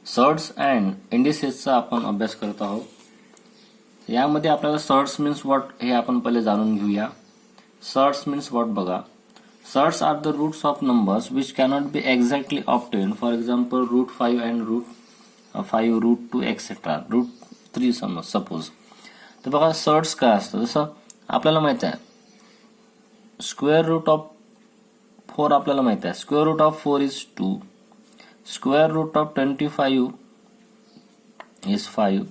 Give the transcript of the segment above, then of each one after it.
Shirts and इंडिसेसचा आपण अभ्यास करत आहोत. यामध्ये आपल्याला सर्ट्स मीन्स व्हॉट हे आपण पहिले जाणून घेऊया. सर्ट्स मीन्स व्हॉट बघा. Surds are the roots of numbers which cannot be exactly obtain. For example √5 and √5 √2 etcetera √3 suppose. तर बघा सर्ट्स काय असतं, जसं आपल्याला माहित आहे स्क्वेअर रूट ऑफ 4 आपल्याला माहित आहे. Square root of 4 is 2. Square root of 25 is 5.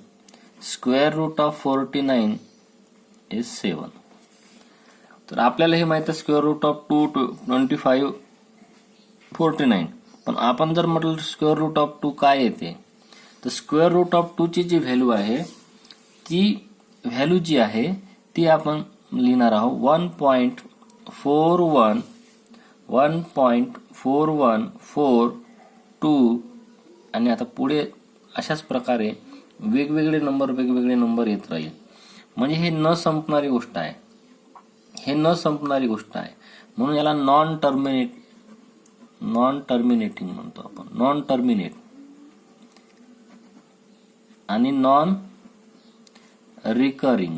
Square root of 49 is 7. तर आपल्याला हे माहित आहे स्क्वेअर रूट ऑफ 2 25 49. पण आपण जर म्हटलं स्क्वेअर रूट ऑफ 2 काय येते, तर स्क्वेअर रूट ऑफ 2 ची जी व्हॅल्यू आहे ती व्हॅल्यू जी आहे ती आपण लिहिणार आहोत 1.4142 आणि आता पुढे अशाच प्रकारे वेगवेगळे नंबर येत राहील. म्हणजे हे न संपणारी गोष्ट आहे. म्हणून याला नॉन टर्मिनेटिंग म्हणतो आपण. नॉन टर्मिनेट आणि नॉन रिकरिंग.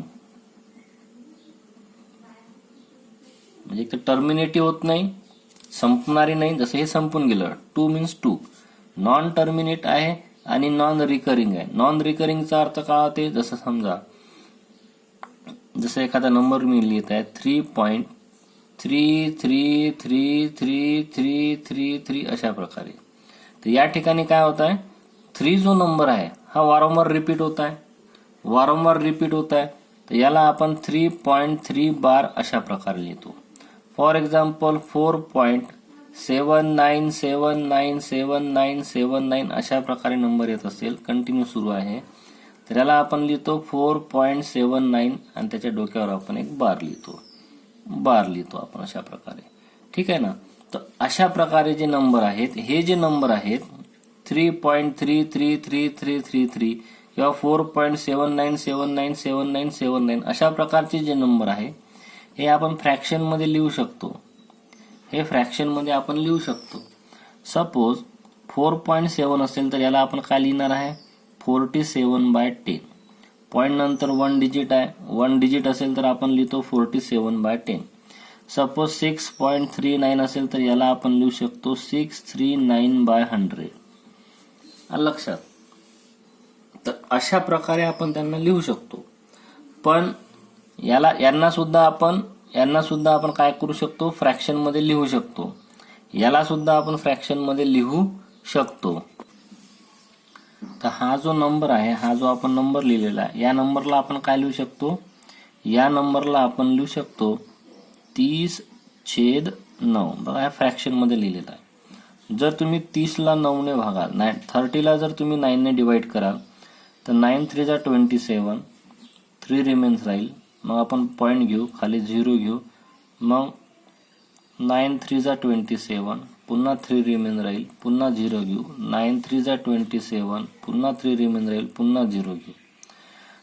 म्हणजे एक तर टर्मिनेटिव्ह होत नाही, संपणारी नाही, जसं हे संपून गेलं. 2 मीन्स 2. नॉन टर्मिनेट आहे आणि नॉन रिकरिंग आहे. नॉन रिकरिंगचा अर्थ काय होते, जसं समजा जसं एखादा नंबर मी लिहित आहे 3.3333333 अशा प्रकारे. तर या ठिकाणी काय होत आहे, 3 जो नंबर आहे हा वारंवार रिपीट होत आहे. तर याला आपण 3.3 बार अशा प्रकारे लिहितो. फॉर एक्झाम्पल 4.79797979 अशा प्रकारे नंबर येत असेल, कंटिन्यू सुरू आहे, तर याला आपण लिहितो 4.79 आणि त्याच्या डोक्यावर आपण एक बार लिहितो आपण अशा प्रकारे. ठीक आहे ना. तर अशा प्रकारे जे नंबर आहेत, हे जे नंबर आहेत 3.333333 किंवा 4.79797979 अशा प्रकारचे जे नंबर आहे हे आपण फ्रॅक्शन मध्ये लिहू शकतो. सपोज 4.7 असेल तर याला आपण काय लिहिणार आहे 47/10. पॉइंट नंतर 1 डिजिट आहे. 1 डिजिट असेल तर आपण लिहितो 47/10. सपोज 6.39 असेल तर याला आपण लिहू शकतो 639/100. लक्षात. तर अशा प्रकारे आपण त्यांना लिहू शकतो. पण यांना सुद्धा आपण काय करू शकतो, फ्रॅक्शन मध्ये लिहू शकतो. याला सुद्धा आपण फ्रॅक्शन मध्ये लिहू शकतो. तर हा जो नंबर आहे, हा जो आपण नंबर लिहिलेला आहे, या नंबरला आपण काय लिहू शकतो, या नंबरला आपण लिहू शकतो 30/9. बघा, फ्रॅक्शन मध्ये लिहिलेला आहे. जर तुम्ही 30 ला 9 ने भागाल, 30 ला जर तुम्ही 9 ने डिवाइड कराल तर 9 3 जा 27, 3 रिमेन्स राहील. मग आपण पॉइंट घेऊ, खाली 0 घेऊ, मग 9 3 जा 27, पुन्हा 3 रिमेन राहील, पुन्हा 0 घेऊ, 9 3 जा 27, पुन्हा 3 रिमेन राहील, पुन्हा 0 घेऊ.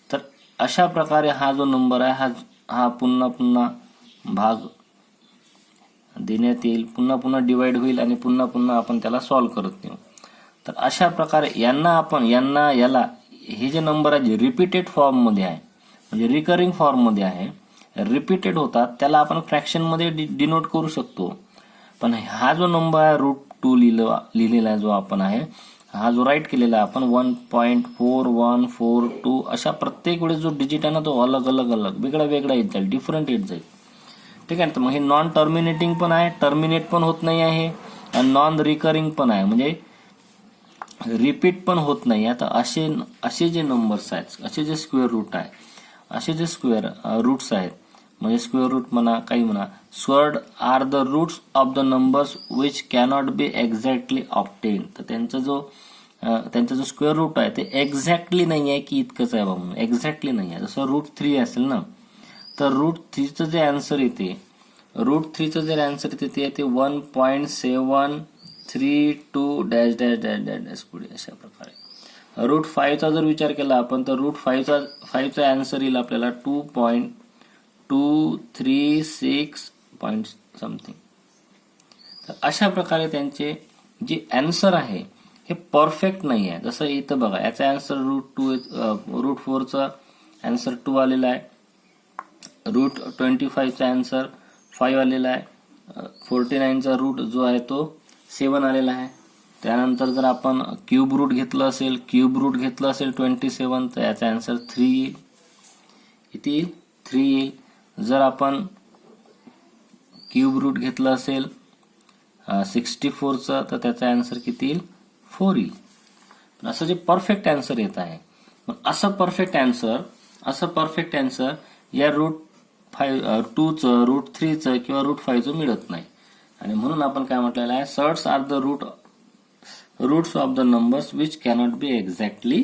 तर अशा प्रकारे हा जो नंबर आहे हा पुन्हा भाग देण्यात येईल, पुन्हा डिवाइड होईल आणि पुन्हा आपण त्याला सॉल्व्ह करत नेऊ. तर अशा प्रकारे याला हे जे नंबर आहे रिपीटेड फॉर्म मध्ये आहे, म्हणजे रिकरिंग फॉर्म मध्ये आहे, रिपीटेड होतात, त्याला आपण फ्रॅक्शन मध्ये डिनोट करू शकतो. पण हा जो नंबर आहे √2 लिहिलेला आहे, जो आपण आहे हा जो राईट केलेला आहे आपण 1.4142 अशा प्रत्येक वेळेस जो डिजिट आहे ना तो अलग वेगळा येत जाईल, डिफरंट येत जाईल. ठीक आहे. तर मग हे नॉन टर्मिनेटिंग पण आहे, टर्मिनेट पण होत नाही आहे, आणि नॉन रिकरिंग पण आहे, म्हणजे रिपीट पण होत नाही. आता असे जे नंबर्स आहेत, असे जे स्क्वेअर रूट आहे, असे जे स्क्वेअर रूट्स आहेत, म्हणजे स्क्वेअर रूट म्हणा काही म्हणा, squared are the roots of the numbers which cannot be exactly obtain. तर त्यांचा जो स्क्वेअर रूट आहे ते एक्झॅक्टली नाही आहे की इतकंच आहे म्हणून, एक्झॅक्टली नाही आहे. जसं √3 असेल ना, तर √3चं जे आन्सर येते, ते येते 1.732 पुढे अशा प्रकारे. √5चा जर विचार केला आपण तर √5चा आन्सर येईल आपल्याला 2.236 समथिंग. तर अशा प्रकारे त्यांचे जे आन्सर आहे हे परफेक्ट नाही आहे. जसं इथं बघा, याचा आन्सर रूट 4चा आन्सर 2 आलेला आहे, रूट 25चा आन्सर 5 आलेला आहे, 49चा रूट जो आहे तो 7 आलेला आहे. त्यानंतर जर आपण क्यूब रूट घेतलं असेल 27, तर याचा आन्सर 3 येईल. किती येईल? 3 येईल. जर आपण क्यूब रूट घेतलं असेल 64चा, तर त्याचा आन्सर किती येईल? 4 येईल. पण असं जे परफेक्ट आन्सर येत आहे, पण असं परफेक्ट आन्सर या रूट 2चं, रूट 3चं किंवा रूट 5चं मिळत नाही. आणि म्हणून आपण काय म्हटलेलं आहे, surds are the roots of the numbers which cannot be exactly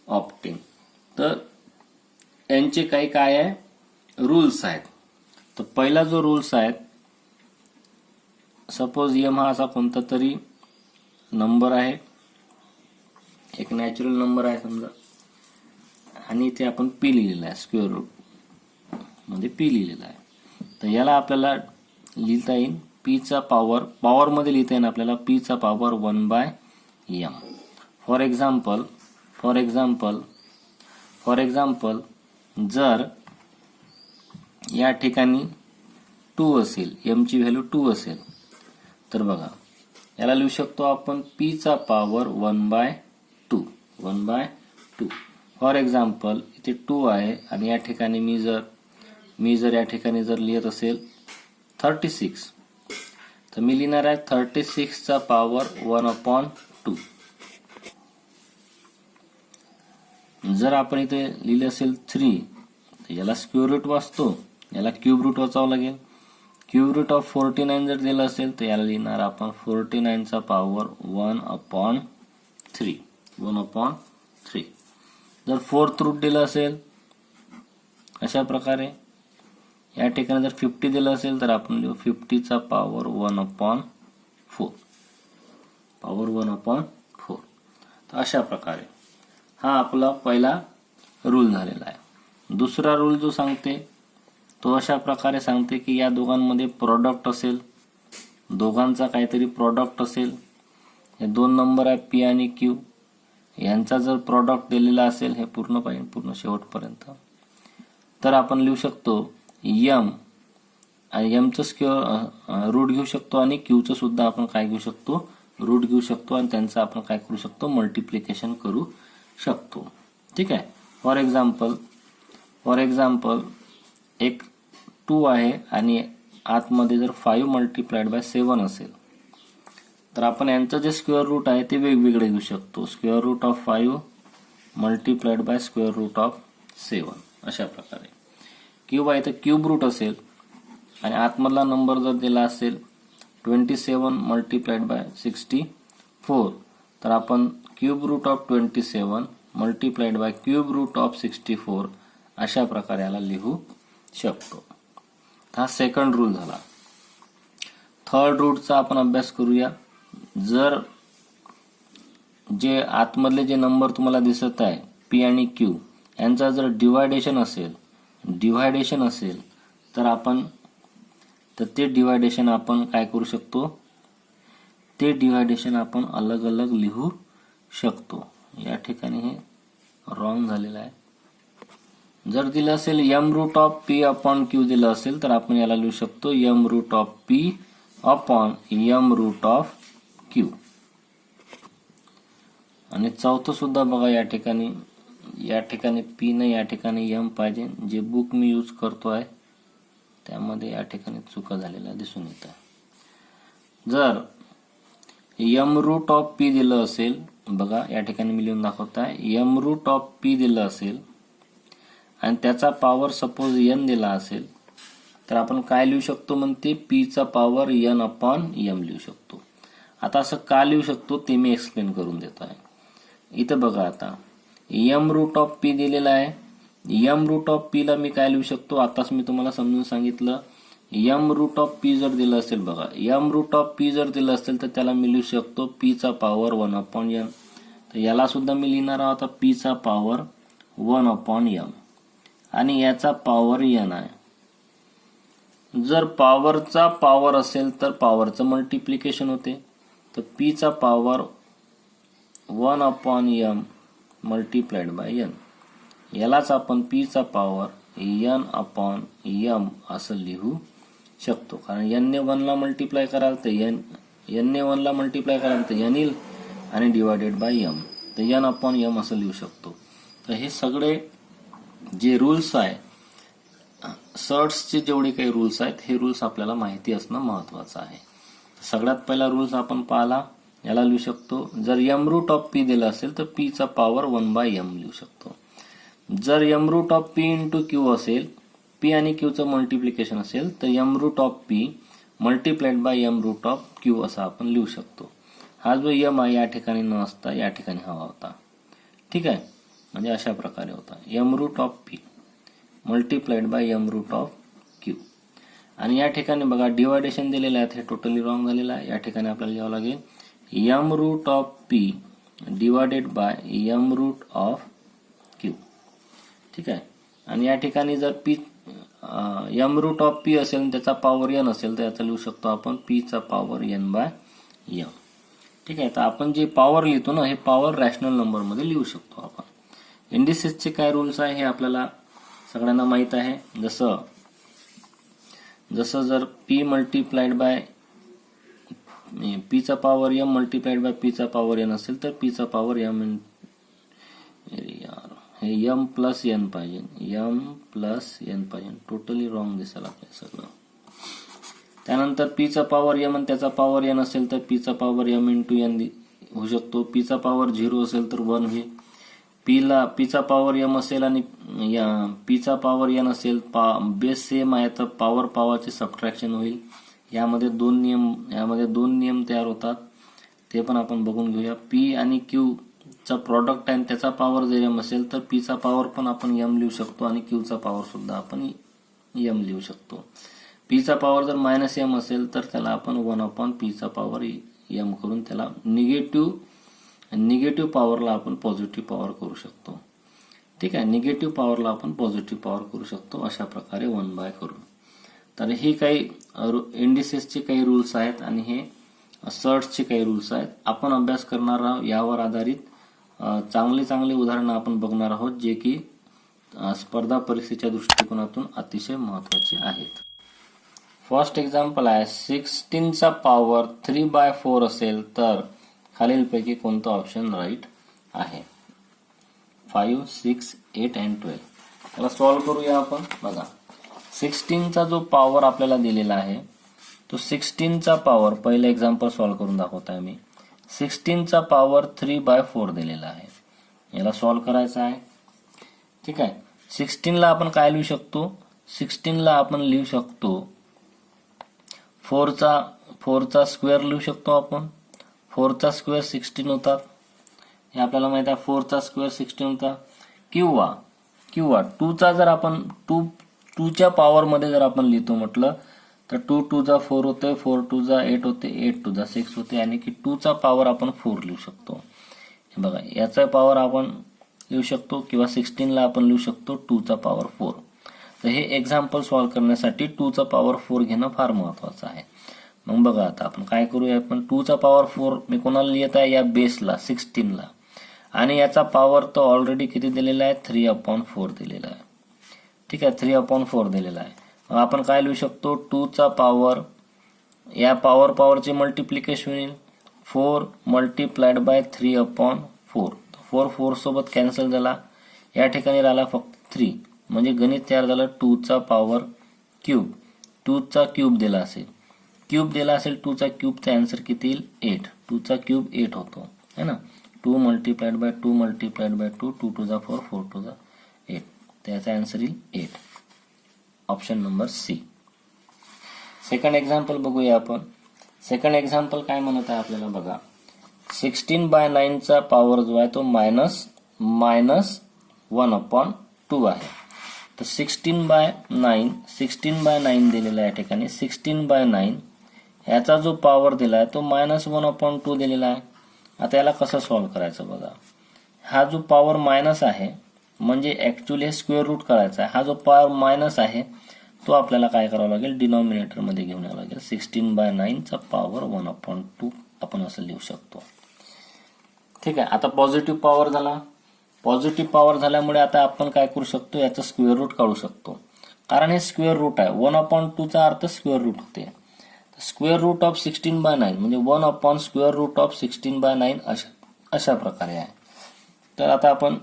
obtain. तर यांचे काही काय आहे रूल्स आहेत. तर पहिला जो रूल्स आहेत, सपोज एम हा असा कोणता तरी नंबर आहे, एक नॅचरल नंबर आहे समजा, आणि इथे आपण पी लिहिलेला आहे, स्क्वेअर रूट मध्ये पी लिहिलेला आहे. तर याला आपल्याला लिहिता येईल पीचा पॉवर मध्ये लिहिता येईल आपल्याला पीचा पॉवर 1/m. फॉर एक्झाम्पल जर या ठिकाणी 2 असेल, m ची व्हॅल्यू 2 असेल, तर बघा याला लिहू शकतो आपण पीचा पॉवर 1/2. फॉर एक्झाम्पल इथे 2 आहे आणि या ठिकाणी मी जर या ठिकाणी जर लिहित असेल 36, तर मी लिहिणार आहे 36चा पॉवर 1/2. जर आपण इथे लिहिले असेल 3, तर याला स्क्वेअर रूट वाचतो, याला क्यूब रूट वाचावं लागेल. क्यूब रूट ऑफ 49 जर दिलं असेल, तर याला लिहिणार आपण 49चा पॉवर 1/3. जर 4th रूट दिलं असेल अशा प्रकारे, या ठिकाणी जर 50 दिलं असेल, तर आपण लिहू 50चा पॉवर 1/4. तर अशा प्रकारे हा आपला पहिला रूल झालेला आहे. दुसरा रूल जो सांगते तो अशा प्रकारे सांगते की या दोघांमध्ये प्रॉडक्ट असेल, दोघांचा काहीतरी प्रॉडक्ट असेल. हे दोन नंबर आहे पी आणि क्यू, यांचा जर प्रॉडक्ट दिलेला असेल, हे पूर्ण शेवटपर्यंत, तर आपण लिहू शकतो एम आणि एमचं स्क्वेअर रूट घेऊ शकतो आणि क्यूचं सुद्धा आपण काय घेऊ शकतो, रूट घेऊ शकतो आणि त्यांचं आपण काय करू शकतो, मल्टिप्लिकेशन करू शकतो. ठीक आहे. फॉर एक्झाम्पल एक 2 आहे आणि आतमध्ये जर 5 मल्टिप्लाइड बाय 7 असेल, तर आपण यांचं जे स्क्वेअर रूट आहे ते वेगवेगळे घेऊ शकतो. Square root of 5 multiplied by square root of 7 अशा प्रकारे. किंवा इथे क्यूब रूट असेल आणि आतमधला नंबर जर दिला असेल 27 मल्टिप्लाइड बाय 64, तर आपण cube root of 27 multiplied by cube root of 64 अशा प्रकारे याला लिहू शकतो. हा सेकंड रूल झाला. थर्ड रूटचा आपण अभ्यास करूया. जर जे आतमधले जे नंबर तुम्हाला दिसत आहे पी आणि क्यू यांचा जर डिवायडेशन असेल, तर ते डिवायडेशन आपण काय करू शकतो, ते डिवायडेशन आपण अलग अलग लिहू शकतो. या ठिकाणी हे रॉंग झालेलं आहे. जर दिलं असेल M root of P upon Q दिलं असेल, तर आपण याला लिहू शकतो M root of P upon M root of Q. आणि चौथं सुद्धा बघा, या ठिकाणी पी नाही, या ठिकाणी एम पाहिजे. जे बुक मी यूज करतो आहे त्यामध्ये या ठिकाणी चुका झालेल्या दिसून येत आहे. जर एम रूट ऑफ पी दिलं असेल, बघा या ठिकाणी मी लिहून दाखवत आहे, एम रूट ऑफ पी दिलं असेल आणि त्याचा पॉवर सपोज एन दिला असेल, तर आपण काय लिहू शकतो म्हणते, पी चा पॉवर एन अपॉन एम लिहू शकतो. आता असं का लिहू शकतो ते मी एक्सप्लेन करून देतो आहे. इथं बघा, आता एम रूट ऑफ पी दिलेला आहे. एम रूट ऑफ पी ला मी काय लिहू शकतो, आताच मी तुम्हाला समजून सांगितलं. एम रूट ऑफ पी जर दिलं असेल, बघा एम रूट ऑफ पी जर दिलं असेल, तर त्याला मी लिहू शकतो पी चा पॉवर 1 अपॉन एन. तर याला सुद्धा मी लिहिणार आहोत पी चा पॉवर 1 अपॉन एम आणि याचा पॉवर एन आहे. जर पॉवरचा पॉवर असेल तर पॉवरचं मल्टिप्लिकेशन होते. तर पी चा power 1 upon m multiplied by n. यालाच आपण p चा पॉवर n अपॉन m असं लिहू शकतो. कारण n ने 1 ला मल्टिप्लाय कराल तर n ने 1 ला मल्टिप्लाय कराल तर n येईल आणि डिवायडेड बाय m तर n अपॉन m असं लिहू शकतो. तर हे सगळे जे रूल्स आहे, सर्ट्सचे जेवढे काही रूल्स आहेत, हे रूल्स आपल्याला माहिती असणं महत्वाचं आहे. सगळ्यात पहिला रूल्स आपण पाहिला, याला लिहू शकतो, जर m रूट ऑफ p दिलं असेल तर p चा पॉवर 1 बाय m लिहू शकतो. जर m root of p into q असेल, p आणि q चं मल्टिप्लिकेशन असेल तर m root of p multiplied by m root of q असं आपण लिहू शकतो. हा जो m आहे या ठिकाणी न असता या ठिकाणी हवा होता. ठीक आहे, म्हणजे अशा प्रकारे होता m root of p multiplied by m root of q. आणि या ठिकाणी बघा डिवायडेशन दिलेलं आहे, हे टोटली रॉंग झालेलं आहे. या ठिकाणी आपल्याला लिहावं लागेल m root of p divided by m root of q. ठीक आहे, आणि या ठिकाणी जर p m root of p असेल त्याचा पॉवर n असेल तर याचा लिहू शकतो आपण p चा पॉवर n बाय m. ठीक आहे, तर आपण जे पॉवर लिहितो ना, हे पॉवर रॅशनल नंबर मध्ये लिहू शकतो आपण. इंडिसेसचे काय रूल्स आहे हे आपल्याला सगळ्यांना माहित आहे. जसं जर p मल्टिप्लाइड बाय p चा power m multiplied by p चा पॉवर n असेल तर p चा पॉवर m हे m प्लस n पाहिजे, m प्लस n पाहिजे. टोटली रॉंग दिसायला आपल्याला सगळं. त्यानंतर p चा पॉवर m आणि त्याचा पॉवर n असेल तर p चा पॉवर m इंटू n होऊ शकतो. p चा पॉवर 0 असेल तर 1 होईल. p चा पॉवर m असेल आणि p चा पॉवर n असेल, बेस सेम आहे तर पॉवरचे सबट्रॅक्शन होईल. यामध्ये दोन नियम तयार होतात, ते पण आपण बघून घेऊया. p आणि q चा प्रॉडक्ट आहे, त्याचा पॉवर जर m असेल तर p चा पॉवर पण आपण m लिहू शकतो आणि q चा पॉवर सुद्धा आपण m लिहू शकतो. p चा पॉवर जर मायनस m असेल तर त्याला आपण 1 अपॉन p चा पॉवर m करून त्याला निगेटिव्ह पॉवरला आपण पॉझिटिव्ह पॉवर करू शकतो. ठीक आहे, निगेटिव्ह पॉवरला आपण पॉझिटिव्ह पॉवर करू शकतो अशा प्रकारे 1 बाय करून. तर हे काही इंडिसेसचे काही रूल्स आहेत आणि हे सर्ट्सचे काही रूल्स आहेत. आपण अभ्यास करणार आहोत, यावर आधारित चांगले उदाहरणं आपण बघणार आहोत, जे की स्पर्धा परीक्षेच्या दृष्टिकोनातून अतिशय महत्त्वाचे आहेत. फर्स्ट एक्झाम्पल आहे, 16 चा पॉवर 3 बाय 4 असेल तर खालीलपैकी कोणतं ऑप्शन राईट आहे? 5, 6, 8 and 12. त्याला सॉल्व्ह करूया आपण. बघा 16 चा जो पॉवर आपल्याला दिलेला आहे तो 16 चा पॉवर, पहिलं एक्झाम्पल सॉल्व्ह करून दाखवत आहे मी. 16 चा पॉवर 3 बाय 4 दिलेला आहे, याला सॉल्व्ह करायचं आहे. ठीक आहे, 16 ला आपण काय लिहू शकतो? 16 ला आपण लिहू शकतो 4 चा स्क्वेअर लिहू शकतो आपण. 4 चा स्क्वेअर 16 होतात, हे आपल्याला माहित आहे. 4 चा स्क्वेअर 16 होता. किंवा 2 चा जर आपण 2 च्या पॉवर मध्ये जर आपण लिहितो म्हटलं तर 2 2 जा 4 होते, 4 2 जा 8 होते, 8 2 जा 6 होते, आणि की 2 चा पॉवर आपण 4 लिहू शकतो. हे बघा, याचा पॉवर आपण लिहू शकतो किंवा 16 ला आपण लिहू शकतो 2 चा पॉवर 4. तर हे एक्झाम्पल सॉल्व्ह करण्यासाठी 2 चा पॉवर 4 घेणं फार महत्वाचं आहे. मग बघा आता आपण काय करूया, आपण 2 चा पॉवर 4 मी कोणाला लिहित आहे? या बेसला 16 ला, आणि याचा पॉवर तो ऑलरेडी किती दिलेला आहे? 3/4 दिलेला आहे. ठीक आहे, 3/4 दिलेला आहे. मग आपण काय लिहू शकतो? 2 चा पॉवर, या पॉवरचे मल्टिप्लिकेशन होईल 4 मल्टिप्लाइड बाय 3/4. 4 4 सोबत कॅन्सल झाला, या ठिकाणी राहिला फक्त 3, म्हणजे गणित तयार झालं 2 चा पॉवर क्यूब. 2 चा क्यूब दिला असेल, 2 चा क्यूबचा आन्सर किती येईल? 8. 2 चा क्यूब 8 होतो, है ना. 2 मल्टिप्लाइड बाय 2 मल्टिप्लाइड बाय 2, 2 2 जा 4, 4 2 जा 8, त्याचा आन्सर येईल 8. Option number C. Second example बघूया आपण. सेकंड एक्झाम्पल काय म्हणत आहे आपल्याला? बघा 16 बाय 9 चा पॉवर जो आहे तो मायनस 1/2 आहे. तर 16 बाय 9 दिलेला आहे या ठिकाणी. 16 बाय 9 याचा जो पॉवर दिला आहे तो -1/2 दिलेला आहे. आता याला कसं सॉल्व्ह करायचं? बघा, हा जो पॉवर मायनस आहे म्हणजे ऍक्च्युअली हे स्क्वेअर रूट करायचा आहे. हा जो पॉवर मायनस आहे तो आपल्याला काय करावं लागेल? डिनॉमिनेटर मध्ये घेऊन यावं लागेल. 16 बाय 9 चा पॉवर 1/2 आपण असं लिहू शकतो. ठीक आहे. आता पॉझिटिव्ह पॉवर झाला. पॉझिटिव्ह पॉवर झाल्यामुळे आता आपण काय करू शकतो, याचं स्क्वेअर रूट काढू शकतो, कारण हे स्क्वेअर रूट आहे. 1/2चा अर्थ स्क्वेअर रूट होते. स्क्वेअर रूट ऑफ 16/9 म्हणजे 1 स्क्वेअर रूट ऑफ 16/9 अशा प्रकारे आहे. तर आता आपण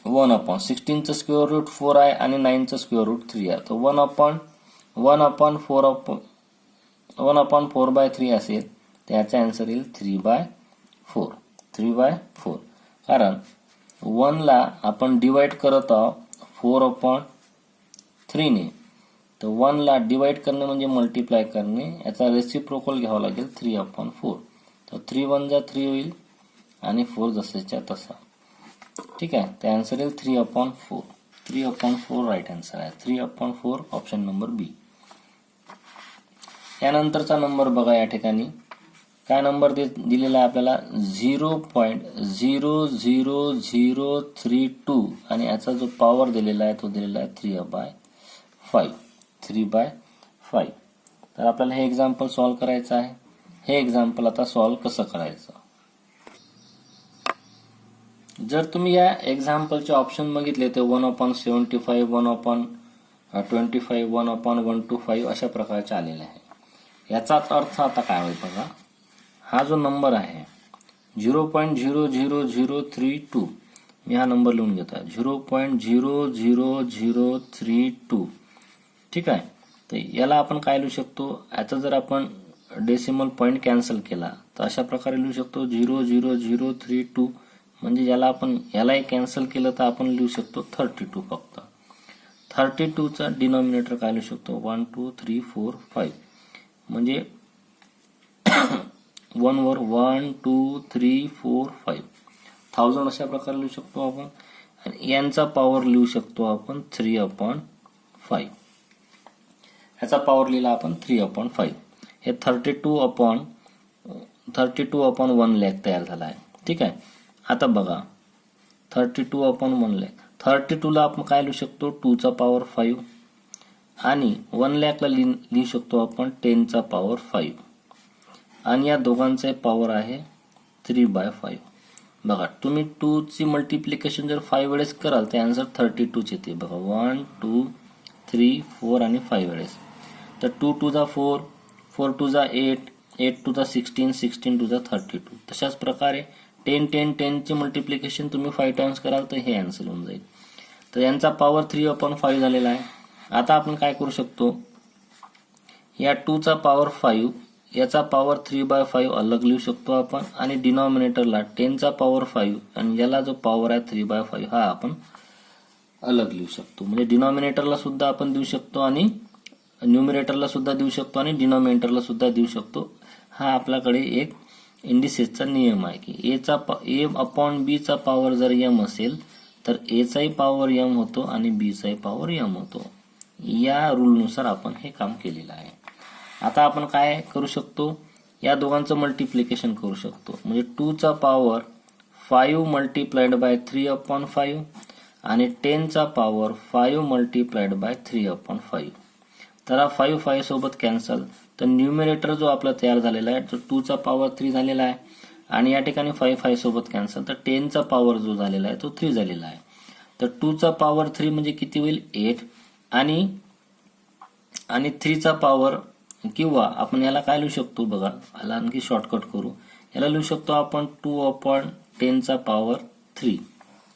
1/16चं स्क्वेअर रूट 4 आहे आणि 9चं स्क्वेअर रूट 3 आहे. तर 1/4/3 असेल, त्याचा आन्सर येईल 3/4. 3/4 कारण 1 ला आपण डिवाइड करत आहोत 4/3 ने. तर 1 ला डिवाइड करणे म्हणजे मल्टिप्लाय करणे, याचा रेसिप्रोकल घ्यावा लागेल 3/4. तर 3 1 जा 3 होईल आणि 4 जसेच्या तसा. ठीक आहे. तर आन्सर येईल 3/4. 3/4 राईट आन्सर आहे. 3/4 ऑप्शन नंबर बी. यानंतरचा नंबर बघा. या ठिकाणी काय नंबर दिलेला आहे आपल्याला, 0.00032 आणि याचा जो पॉवर दिलेला आहे तो दिलेला आहे 3/5. 3/5. तर आपल्याला हे एक्झाम्पल सॉल्व्ह करायचं आहे. हे एक्झाम्पल आता सॉल्व्ह कसं करायचं, जर तुम्ही या एक्झाम्पलचे ऑप्शन बघितले तर 1/75, 1/25, 1/125 अशा प्रकारचे आलेले आहे. याचाच अर्थ आता काय होईल बघा. हा जो नंबर आहे 0.00032, मी हा नंबर लिहून घेतो आहे 0.00032. ठीक आहे. तर याला आपण काय लिहू शकतो, याचा जर आपण डेसिमल पॉइंट कॅन्सल केला तर अशा प्रकारे लिहू शकतो 0.00032. म्हणजे याला आपण यालाही कॅन्सल केलं तर आपण लिहू शकतो 32 फक्त. 32चा डिनॉमिनेटर काय लिहू शकतो 1 2 3 4 5 म्हणजे 1 वर 1 2 3 4 5 1000 अशा प्रकारे लिहू शकतो आपण. आणि यांचा पॉवर लिहू शकतो आपण 3/5. याचा पॉवर लिहिला आपण 3/5. हे 32/1 लाख तयार झाला आहे. ठीक आहे. आता बघा 32/1 लाख. 32 ला आपण काय लिहू शकतो 2चा पॉवर 5 आणि 1 लाखला लिहू शकतो आपण 10चा पॉवर 5 आणि या दोघांचे पॉवर आहे 3/5. बघा तुम्ही 2 ची मल्टिप्लिकेशन जर 5 वेळेस कराल तर आन्सर 32 येते. बघा 1 2 3 4 आणि 5 वेळेस. तर 2 2 जा 4, 4 2 जा 8, 8 2 जा 16, 16 2 जा 32. तशाच प्रकारे 10 10 10 ची मल्टिप्लिकेशन तुम्ही 5 टाइम्स कराल तर हे आन्सर होऊन जाईल. तर यांचा पॉवर 3/5 झालेला आहे. आता आपण काय करू शकतो, या 2चा पॉवर 5 याचा पॉवर 3/5 अलग लिहू शकतो आपण आणि डिनॉमिनेटरला 10चा पॉवर 5 आणि याला जो पॉवर आहे 3/5 हा आपण अलग लिहू शकतो. म्हणजे डिनॉमिनेटरला सुद्धा आपण देऊ शकतो आणि न्यूमरेटरला सुद्धा देऊ शकतो आणि डिनॉमिनेटरला सुद्धा देऊ शकतो. हा आपल्याकडे एक इंडिसेसचा नियम आहे की a/b चा पॉवर जर m असेल तर a चाही पॉवर m होतो आणि b चाही पॉवर m होतो. या रूलनुसार आपण हे काम केलेलं आहे. आता आपण काय करू शकतो, या दोघांचं मल्टिप्लिकेशन करू शकतो. म्हणजे 2चा पॉवर 5 मल्टिप्लाइड बाय 3/5 आणि 10चा पॉवर 5 मल्टिप्लाइड बाय 3/5. तर हा 5 5 सोबत कॅन्सल. तर न्यूमरेटर जो आपला तयार झालेला आहे तो 2चा पॉवर 3 झालेला आहे आणि या ठिकाणी 5 5 सोबत कॅन्सल. तर 10चा पॉवर जो झालेला आहे तो 3 झालेला आहे. तर 2चा पॉवर 3 म्हणजे किती होईल 8 आणि 3चा पॉवर, किंवा आपण याला काय लिहू शकतो बघा, याला आणखी शॉर्टकट करू. याला लिहू शकतो आपण 2/10चा पॉवर 3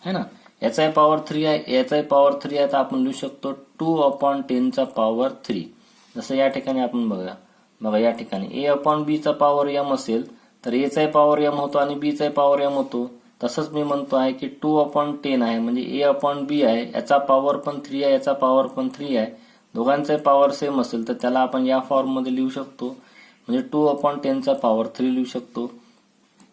है ना. याचाही पॉवर 3 आहे, याचाही पॉवर 3 आहे. तर आपण लिहू शकतो 2/10चा पॉवर 3. जसं या ठिकाणी आपण बघा या ठिकाणी a/b चा पॉवर m असेल तर a चाही पॉवर m होतो आणि b चाही पॉवर m होतो. तसंच मी म्हणतो आहे की 2/10 आहे म्हणजे a/b आहे, याचा पॉवर पण 3 आहे, याचा पॉवर पण 3 आहे. दोघांचे पॉवर सेम असेल तर त्याला आपण या फॉर्म मध्ये लिहू शकतो. म्हणजे 2/10चा पॉवर 3 लिहू शकतो.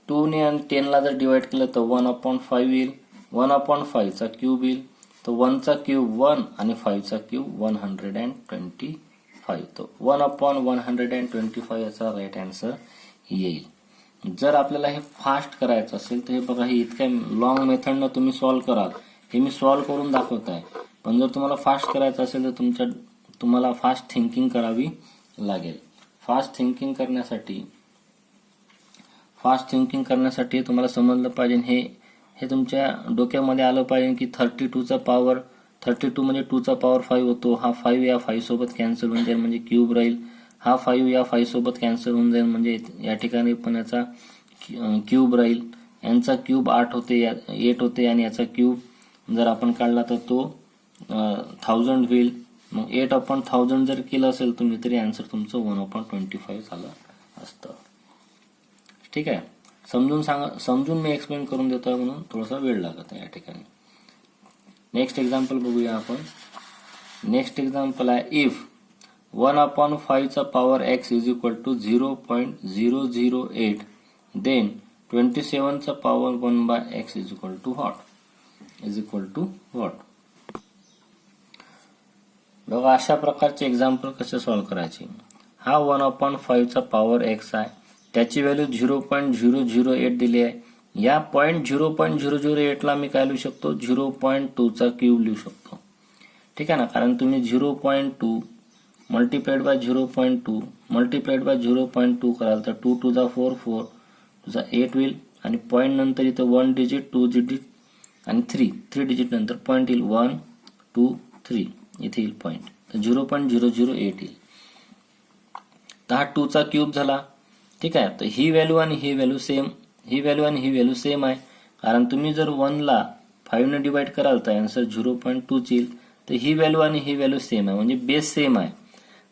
2 ने आणि 10 ला जर डिवाइड केलं तर 1/5 येईल. 1/5चा क्यूब येईल. तर 1चा क्यूब 1 आणि 5चा क्यूब 125. तर 1/125 याचा राईट आन्सर येईल. जर आपल्याला हे फास्ट करायचं असेल तर हे बघा, हे इतक्या लॉंग मेथडनं तुम्ही सॉल्व्ह कराल. हे मी सॉल्व्ह करून दाखवत आहे. पण जर तुम्हाला फास्ट करायचं असेल तर तुम्हाला फास्ट थिंकिंग करावी लागेल. फास्ट थिंकिंग करण्यासाठी फास्ट थिंकिंग करण्यासाठी तुम्हाला समजलं पाहिजे, हे तुमच्या डोक्यामध्ये आलं पाहिजे की 32चा पॉवर 32 म्हणजे 2चा पॉवर 5 होतो. हा 5 या 5 सोबत कॅन्सल होऊन जाईल म्हणजे क्यूब राहील. हा 5 या 5 सोबत कॅन्सल होऊन जाईल म्हणजे या ठिकाणी पण याचा क्यूब राहील. यांचा क्यूब 8 होते आणि याचा क्यूब जर आपण काढला तर तो 1000 होईल. मग 8/1000 जर केलं असेल तुम्ही तरी आन्सर तुमचं 1/25 झालं असतं. ठीक आहे. समजून मी एक्सप्लेन करून देतोय म्हणून थोडासा वेळ लागत आहे या ठिकाणी. नेक्स्ट एक्झाम्पल बघूया आपण. नेक्स्ट एक्झाम्पल आहे इफ 1/5 चा power x is equal to 0.008 then 27 चा power 1/x is equal to what. बघा अशा प्रकारचे एक्झाम्पल कसे सॉल्व्ह करायचे. हा 1/5 चा पॉवर x आहे, त्याची व्हॅल्यू 0.008 दिली आहे. या 0.008 ला मी काय लिहू शकतो, 0.2 चा क्यूब लिहू शकतो. ठीक आहे ना, कारण तुम्ही 0.2 मल्टिप्लाइड बाय 0.2 मल्टिप्लाइड बाय 0.2 कराल तर 2 टू 4 4 तुझा 8 होईल आणि पॉइंट नंतर इथं 1 डिजिट 2 डिजिट आणि 3 डिजिट नंतर पॉइंट येईल 1 2 3 इथे येईल पॉइंट, तर 0.008 येईल. तर हा 2 चा क्यूब झाला. ठीक आहे. तर ही व्हॅल्यू आणि ही व्हॅल्यू सेम आहे, कारण तुम्ही जर 1 ला 5 ने डिवाइड कराल तर आन्सर 0.2 येईल. तर ही व्हॅल्यू आणि ही व्हॅल्यू सेम आहे म्हणजे बेस सेम आहे.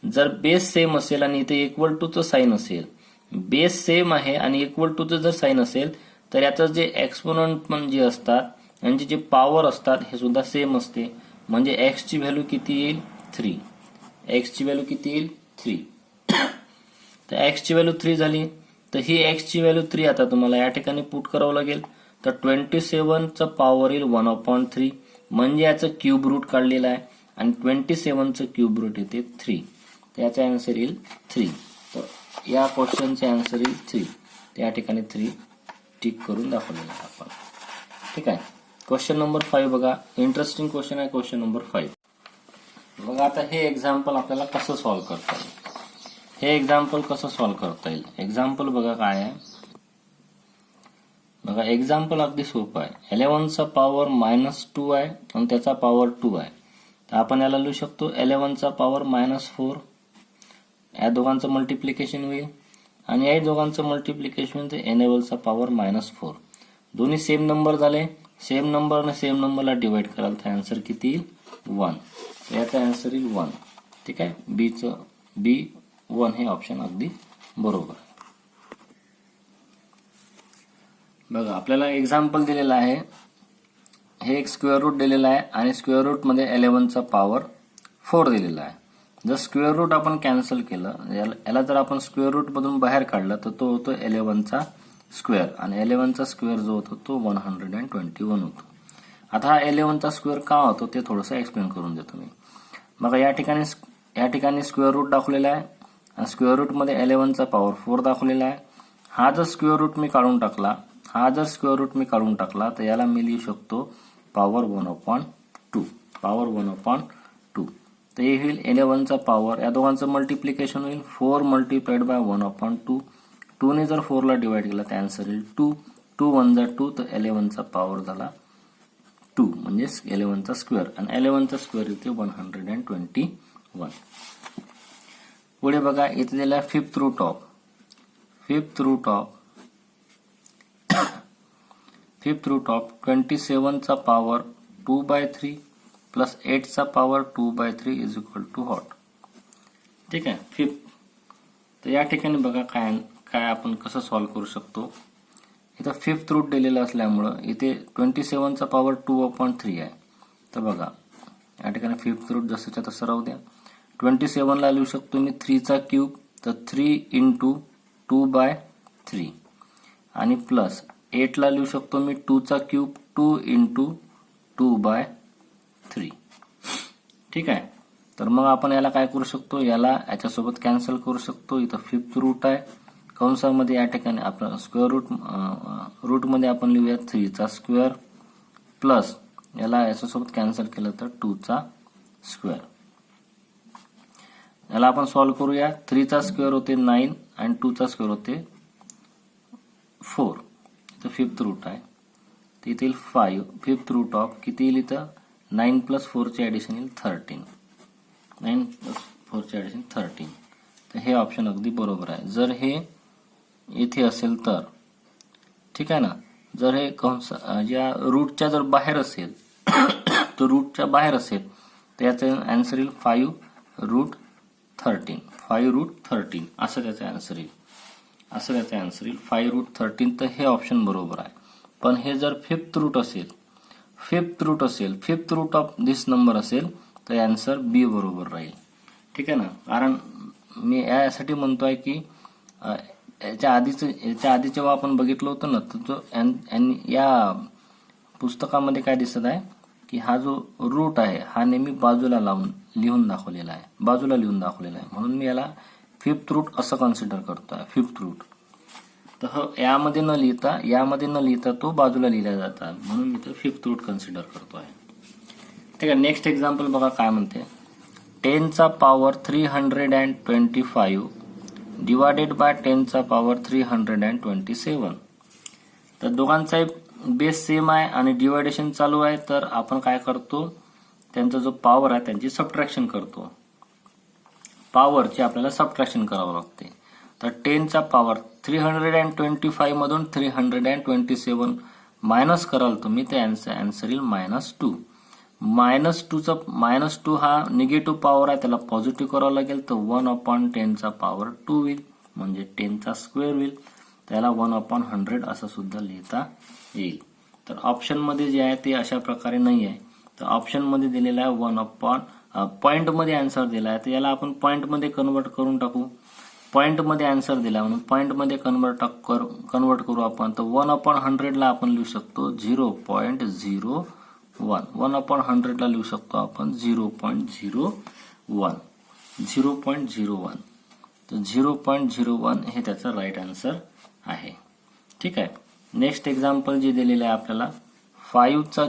जर बेस सेम असेल आणि इथे इक्वल टू चं साइन असेल, बेस सेम आहे आणि इक्वल टू चं जर साइन असेल तर याचं जे एक्सपोनंट म्हणजे असतात यांचे जे पॉवर असतात हे सुद्धा सेम असते. म्हणजे x ची व्हॅल्यू किती येईल 3. x ची व्हॅल्यू किती येईल 3. तर x ची व्हॅल्यू 3 झाली. तर ही x ची व्हॅल्यू 3 आता तुम्हाला या ठिकाणी पुट करावं लागेल. तर 27 चा पॉवर येईल 1/3 म्हणजे याचं क्यूब रूट काढलेलं आहे आणि 27 चं क्यूब रूट येते 3. तर याचा आन्सर येईल 3. तर या क्वेश्चनचे आन्सर येईल 3. तर या ठिकाणी 3 टिक करून दाखवलेलं आहे आपण. ठीक आहे. क्वेश्चन नंबर 5 बघा, इंटरेस्टिंग क्वेश्चन आहे क्वेश्चन नंबर 5. बघा आता हे एक्झाम्पल आपल्याला कसं सॉल्व्ह करता येईल. एक्झाम्पल बघा काय आहे. बघा एक्झाम्पल अगदी सोपं आहे. 11 चा पॉवर -2 आहे आणि त्याचा पॉवर 2 आहे. तर आपण याला लिहू शकतो 11 चा पॉवर -4. या दोघांचं मल्टिप्लिकेशन होईल आणि या दोघांचं मल्टिप्लिकेशन होईल तर n चा पॉवर -4. दोन्ही सेम नंबर झाले. सेम नंबरने सेम नंबरला डिवाइड कराल तर आन्सर किती येईल 1. याचा आन्सर येईल 1. ठीक आहे. B1 हे ऑप्शन अगदी बरोबर. बघा आपल्याला एक्झाम्पल दिलेला आहे. हे एक स्क्वेअर रूट दिलेला आहे आणि स्क्वेअर रूट मध्ये 11 चा पॉवर 4 दिलेला आहे. जर स्क्वेअर रूट आपण कॅन्सल केलं, याला जर आपण स्क्वेअर रूट मधून बाहेर काढलं तर तो होतो 11 चा स्क्वेअर आणि 11 चा स्क्वेअर जो होतो तो 121 होतो. आता हा 11 चा स्क्वेअर का होतो ते थोडंसं एक्सप्लेन करून देतो मी. बघा या ठिकाणी स्क्वेअर रूट दाखवलेला आहे आणि स्क्वेअर रूट मध्ये 11 चा पॉवर 4 दाखवलेला आहे. हा जर स्क्वेअर रूट मी काढून टाकला तर याला मी लिहू शकतो पॉवर 1/2. तर हे होईल 11 चा पॉवर, या दोघांचं मल्टिप्लिकेशन होईल 4 मल्टिप्लाइड बाय 1/2. 2 ने जर 4 ला डिवाइड केला तर आन्सर येईल 2. 2 1 जा 2 तर 11 चा पॉवर झाला 2 म्हणजे 11 चा स्क्वेअर आणि 11 चा स्क्वेअर येते 121. पुढे बघा इथे दिला फिफ्थ रूट ऑफ 27 चा पॉवर 2/3 प्लस 8 चा power 2/3 is equal to what. ठीक आहे. फिफ्थ. तर या ठिकाणी बघा काय आपण कसं सॉल्व्ह करू शकतो. इथं फिफ्थ रूट दिलेलं असल्यामुळं इथे 27 चा पॉवर 2/3 आहे. तर बघा या ठिकाणी फिफ्थ रूट जसंच्या तसं राहू द्या. 27 ला लिहू शकतो मी 3 चा क्यूब, तर 3 इंटू 2/3 आणि प्लस 8 ला लिहू शकतो मी 2 चा क्यूब 2 इंटू 2/3. ठीक आहे. तर मग आपण याला काय करू शकतो, याला याच्यासोबत कॅन्सल करू शकतो. इथं फिफ्थ रूट आहे कंसामध्ये, या ठिकाणी आपण स्क्वेअर रूट मध्ये आपण लिहूया 3 चा स्क्वेअर प्लस याला याच्यासोबत कॅन्सल केलं तर 2 चा स्क्वेअर. याला आपण सॉल्व्ह करूया. 3 चा स्क्वेअर होते 9 आणि 2 चा स्क्वेअर होते 4, इथं फिफ्थ रूट आहे, तर इथे येईल 5, फिफ्थ रूट ऑफ किती येईल इथं 9 + 4 चे ॲडिशन येईल 13, 9 + 4 चे ॲडिशन 13. तर हे ऑप्शन अगदी बरोबर आहे. जर हे इथे असेल तर ठीक आहे ना, जर हे कंस या रूटच्या जर बाहेर असेल तर रूटच्या बाहेर असेल तर याचं आन्सर येईल 5√13, 5√13 असं त्याचं आन्सर येईल, असं त्याचं आन्सर येईल 5√13. तर हे ऑप्शन बरोबर आहे. पण हे जर फिफ्थ रूट असेल, fifth root of this number असेल तर आन्सर बी बरोबर राहील. ठीक आहे ना, कारण मी यासाठी म्हणतोय की याच्या आधी जेव्हा आपण बघितलं होतं ना, तर तो या पुस्तकामध्ये काय दिसत आहे की हा जो रूट आहे हा नेहमी बाजूला लिहून दाखवलेला आहे, म्हणून मी याला फिफ्थ रूट असं कन्सिडर करतोय, फिफ्थ रूट. तर यामध्ये न लिहिता तो बाजूला लिहिला जातात, म्हणून मी तो फिफ्थ रूट कन्सिडर करतोय. ठीक आहे, नेक्स्ट एक्झाम्पल बघा काय म्हणते. 10चा पॉवर 325 डिवायडेड बाय 10चा पॉवर 327. तर दोघांचा बेस सेम आहे आणि डिवायडेशन चालू आहे, तर आपण काय करतो, त्यांचा जो पॉवर आहे त्यांची सबट्रॅक्शन करतो. पॉवरची आपल्याला सबट्रॅक्शन करावं लागते. तर 10चा पॉवर 325 मधून 327 मायनस कराल तुम्ही, ते आन्सर येईल -2. -2 हा निगेटिव्ह पॉवर आहे, त्याला पॉझिटिव्ह करावं लागेल, तर 1/10चा पॉवर 2 होईल, म्हणजे 10चा स्क्वेअर होईल. त्याला 1/100 असं सुद्धा लिहिता येईल. तर ऑप्शन मध्ये जे आहे ते अशा प्रकारे नाही आहे. तर ऑप्शन मध्ये दिलेला आहे पॉइंट मध्ये आन्सर दिला आहे, तर याला आपण पॉइंट मध्ये कन्वर्ट करून टाकू. पॉइंट मध्ये आन्सर दिला म्हणून पॉइंट मध्ये कन्वर्ट करू आपण. तर 1/100 ला आपण लिहू शकतो 0.01, 1/100 ला लिहू शकतो आपण 0.01. तर 0.01 हे त्याचा राईट आन्सर आहे. ठीक आहे, नेक्स्ट एक्झाम्पल जे दिलेलं आहे आपल्याला, 5चा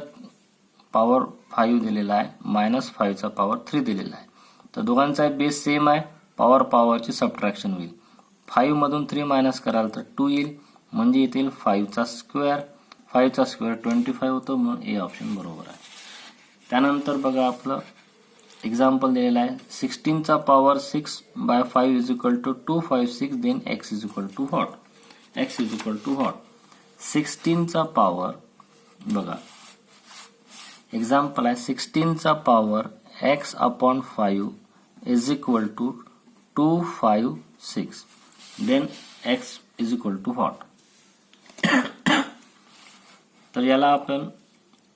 पॉवर 5 दिलेला आहे, -5चा पॉवर 3 दिलेला आहे. तर दोघांचा बेस सेम आहे, पॉवरची सबट्रॅक्शन होईल. 5 मधून 3 मायनस कराल तर 2 येईल, म्हणजे येतील 5चा स्क्वेअर 25 होतो, म्हणून ए ऑप्शन बरोबर आहे. त्यानंतर बघा आपलं एक्झाम्पल दिलेला आहे. 16चा पॉवर 6/5 = 256, देन x = what? 16चा पॉवर बघा, एक्झाम्पल आहे 16चा power x/5 = 256, then x = what? तर याला आपण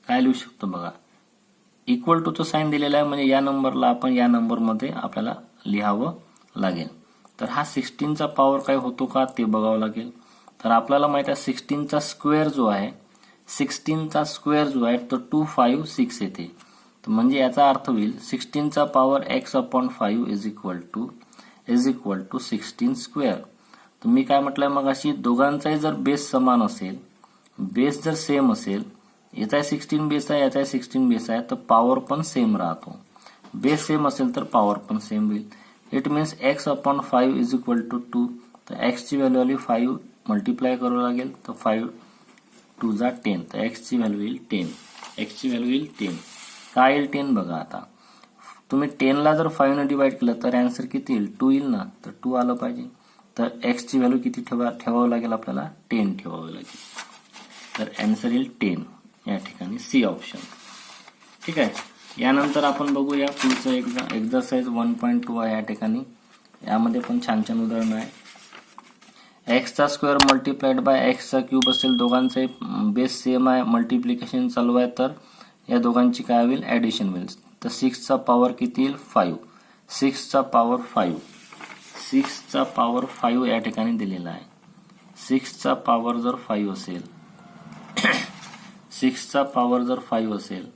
काय लिहू शकतो बघा, इक्वल टूचं साइन दिलेलं आहे, म्हणजे या नंबरला आपण या नंबरमध्ये आपल्याला लिहावं लागेल. तर हा 16चा पॉवर काय होतो का ते बघावं लागेल. तर आपल्याला माहित आहे 16चा स्क्वेअर जो आहे तो 256 येते. तर म्हणजे याचा अर्थ होईल 16चा पॉवर x/5 = 16 स्क्वेअर. तर मी काय म्हटलंय मग अशी, दोघांचाही जर बेस समान असेल, बेस जर सेम असेल, याचा 16 बेस आहे, याचा 16 बेस आहे, तर पॉवर पण सेम राहतो. बेस सेम असेल तर पॉवर पण सेम होईल. It means x/5 = 2. तर x ची व्हॅल्यू आली 5, मल्टिप्लाय करावं लागेल, तर 5 2 जा 10, तर x ची व्हॅल्यू येईल 10. काय येईल 10 बघा. आता तुम्ही 10 ला जर 5 ने डिवाइड केलं तर आन्सर किती येईल, 2 येईल ना, तर 2 आलं पाहिजे. तर x ची व्हॅल्यू किती ठेवावं लागेल आपल्याला, 10 ठेवावं लागेल. तर आन्सर येईल 10, या ठिकाणी सी ऑप्शन. ठीक आहे, यानंतर आपण बघूया पुढचं एक्झरसाइज 1.2 आहे. या ठिकाणी यामध्ये पण छान उदाहरण आहे. एक्सचा स्क्वेअर मल्टिप्लाइड बाय एक्सचा क्यूब असेल, दोघांचे बेस सेम आहे, मल्टिप्लिकेशन चालू आहे, तर या दोघांची काय होईल, ऍडिशन होईल. तर 6चा पॉवर किती येईल, 5. 6चा पॉवर 5 या ठिकाणी दिलेला आहे. 6चा पॉवर जर 5 असेल 6चा पॉवर जर 5 असेल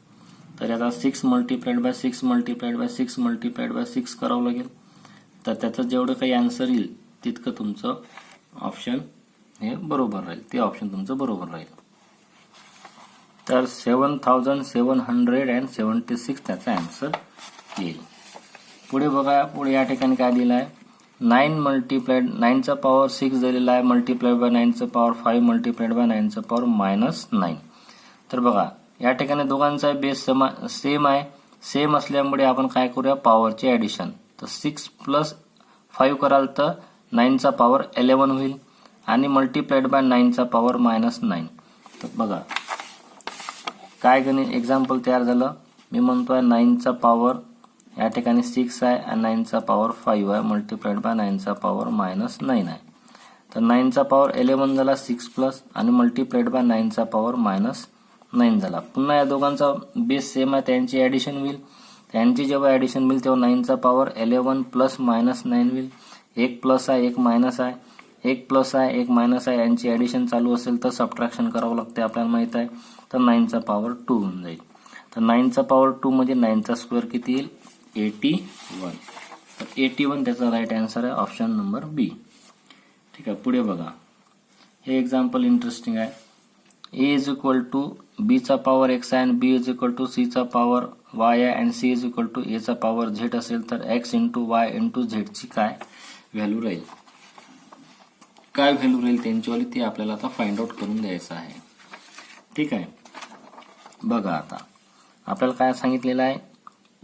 तर याचा 6 मल्टिप्लाइड बाय 6 करावं लागेल. तर त्याचं जेवढं काही आन्सर येईल तितकं तुमचं ऑप्शन हे बरोबर राहील, ते ऑप्शन तुमचं बरोबर राहील. तर 7776 त्याचा आन्सर येईल. पुढे बघा, पुढे या ठिकाणी काय दिलं आहे, 9 मल्टिप्लाइड 9चा पॉवर 6 दिलेला आहे मल्टिप्लाइड बाय 9चा पॉवर 5 मल्टिप्लाइड बाय 9चा पॉवर -9. तर बघा या ठिकाणी दोघांचा बेस सेम आहे. सेम असल्यामुळे आपण काय करूया पॉवरचे ऍडिशन. तर 6 + 5 कराल तर 9चा पॉवर 11 होईल आणि मल्टिप्लाइड बाय 9चा पॉवर -9. तर बघा काय गणित एक्झाम्पल तयार झालं. मी म्हणतोय 9चा पॉवर या ठिकाणी 6 आहे आणि 9चा पॉवर 5 आहे मल्टिप्लाइड बाय 9चा पॉवर -9 आहे. तर 9चा पॉवर 11 झाला 6 प्लस आणि मल्टिप्लाइड बाय 9चा पॉवर -9 झाला. पुन्हा या दोघांचा बेस सेम आहे त्यांची ऍडिशन होईल. त्यांची जेव्हा ऍडिशन होईल तेव्हा 9चा पॉवर 11 प्लस -9 होईल. एक प्लस आहे एक मायनस आहे, एक प्लस आहे एक मायनस आहे, यांची ऍडिशन चालू असेल तर सबट्रॅक्शन करावं लागते आपल्याला माहित आहे. तर 9चा पॉवर 2 होऊन जाईल. तर 9चा पॉवर 2 म्हणजे 9चा स्क्वेअर किती येईल 81. तर 81 त्याचा राईट आन्सर आहे ऑप्शन नंबर बी. ठीक आहे पुढे बघा हे एक्झाम्पल इंटरेस्टिंग आहे. a is equal to b चा पॉवर x आहे आणि b is equal to c चा पॉवर y आहे आणि c is equal to a चा पॉवर z असेल तर x into y into z ची काय व्हॅल्यू राहील. काय व्हॅल्यू राहील त्यांचीवाली ती आपल्याला आता फाइंड आउट करून द्यायचं आहे. ठीक आहे बघा आता आपल्याला काय सांगितलेलं आहे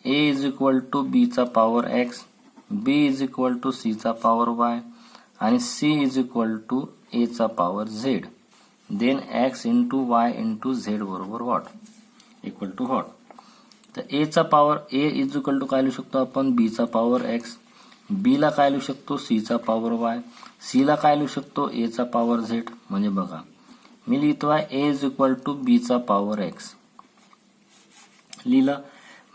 a is equal to b चा power x, b is equal to c चा पॉवर y आणि c is equal to a चा power z. Then x into y into z बरोबर व्हॉट इक्वल टू व्हॉट. तर a चा power a is equal to काय लिहू शकतो आपण b चा पॉवर x, b ला काय लिहू शकतो c चा पॉवर y, c ला काय लिहू शकतो a चा पॉवर z. म्हणजे बघा मी लिहितोय a is equal to b चा पॉवर x लिहिलं.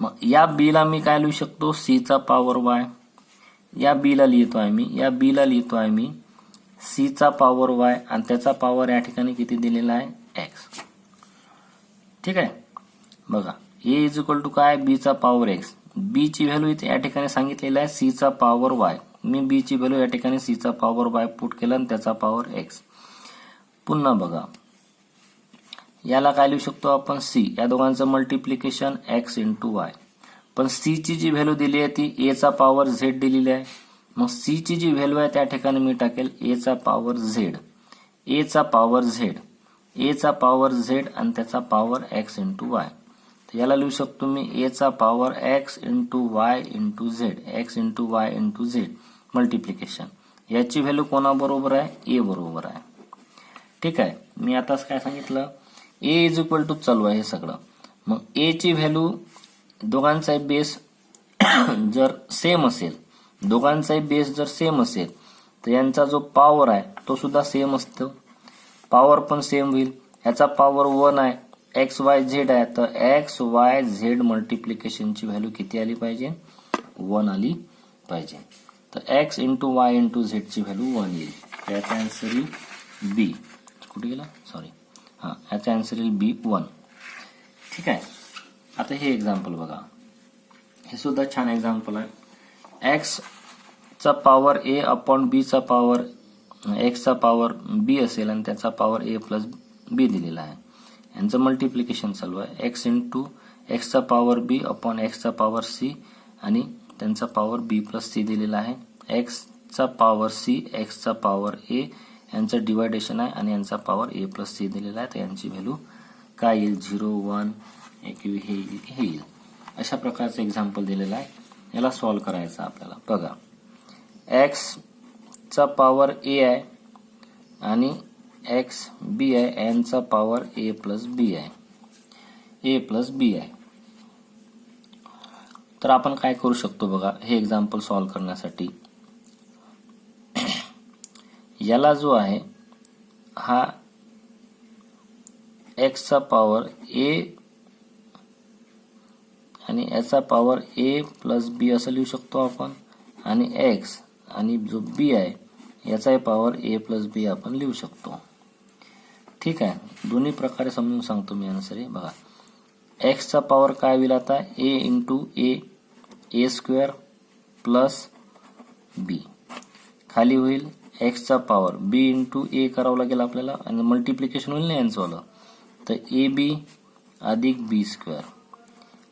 मग या b ला मी काय लिहू शकतो c चा पॉवर y, या b ला लिहितोय मी, या b ला लिहितोय मी c चा पॉवर y आणि त्याचा पॉवर या ठिकाणी किती दिलेला आहे x. ठीक आहे बघा a इज इक्वल टू काय b चा पॉवर x, b ची व्हॅल्यू इथे या ठिकाणी सांगितलेली आहे c चा पॉवर y. मी b ची व्हॅल्यू या ठिकाणी c चा पॉवर y पुट केला आणि त्याचा पॉवर x. पुन्हा बघा याला काय लिहू शकतो आपण c, या दोघांचं मल्टिप्लिकेशन x इंटू y. पण c ची जी व्हॅल्यू दिली आहे ती a चा पॉवर z दिलेली आहे. मग c ची जी व्हॅल्यू आहे त्या ठिकाणी मी टाकेल a चा पॉवर z, a चा पॉवर z, a चा पॉवर z आणि त्याचा पॉवर x इंटू y. तर याला लिहू शकतो मी a चा power x into y into z, x into y into z multiplication. याची व्हॅल्यू कोणाबरोबर आहे a बरोबर आहे. ठीक आहे मी आताच काय सांगितलं a इज इक्वल टू चालू आहे हे सगळं. मग a ची व्हॅल्यू दोघांचा बेस जर सेम असेल, दोघांचाही बेस जर सेम असेल तर यांचा जो पॉवर आहे तो सुद्धा सेम असतो. पॉवर पण सेम होईल. याचा पॉवर 1 आहे, एक्स वाय झेड आहे, तर एक्स वाय झेड मल्टिप्लिकेशनची व्हॅल्यू किती आली पाहिजे 1 आली पाहिजे. तर x into Y into Z ची व्हॅल्यू 1 येईल. याचा आन्सर येईल बी. कुठे गेला सॉरी याचा आन्सर येईल बी 1. ठीक आहे आता हे एक्झाम्पल बघा हे सुद्धा छान एक्झाम्पल आहे. एक्स चा पॉवर a अपॉन b चा पॉवर x चा पॉवर b असेल आणि त्याचा पॉवर a प्लस b दिलेला आहे. यांचं मल्टिप्लिकेशन चालू आहे. x इंटू x चा पॉवर b अपॉन x चा पॉवर c आणि त्यांचा पॉवर b प्लस c दिलेला आहे. x चा पॉवर c x चा पॉवर a यांचं डिवायडेशन आहे आणि यांचा पॉवर a प्लस c दिलेला आहे. तर यांची व्हॅल्यू काय येईल 0 1 हे येईल. अशा प्रकारचं एक्झाम्पल दिलेलं आहे. याला सॉल्व्ह करायचं आपल्याला. बघा x चा पॉवर a आहे आणि x b आहे, यांचा पॉवर a प्लस b आहे, a प्लस b आहे. तर आपण काय करू शकतो बघा हे एक्झाम्पल सॉल्व्ह करण्यासाठी याला जो आहे हा x चा पॉवर a आणि याचा पॉवर a प्लस b असं लिहू शकतो आपण आणि x आणि जो b आहे याचाही पॉवर a प्लस b आपण लिहू शकतो. ठीक आहे दोन्ही प्रकारे समजून सांगतो मी आन्सर. बघा x चा पॉवर काय होईल आता a into a square plus b खाली होईल x चा पॉवर b इंटू a करावं लागेल आपल्याला आणि मल्टिप्लिकेशन होईल ना यांचं वालं. तर ab अधिक b स्क्वेअर.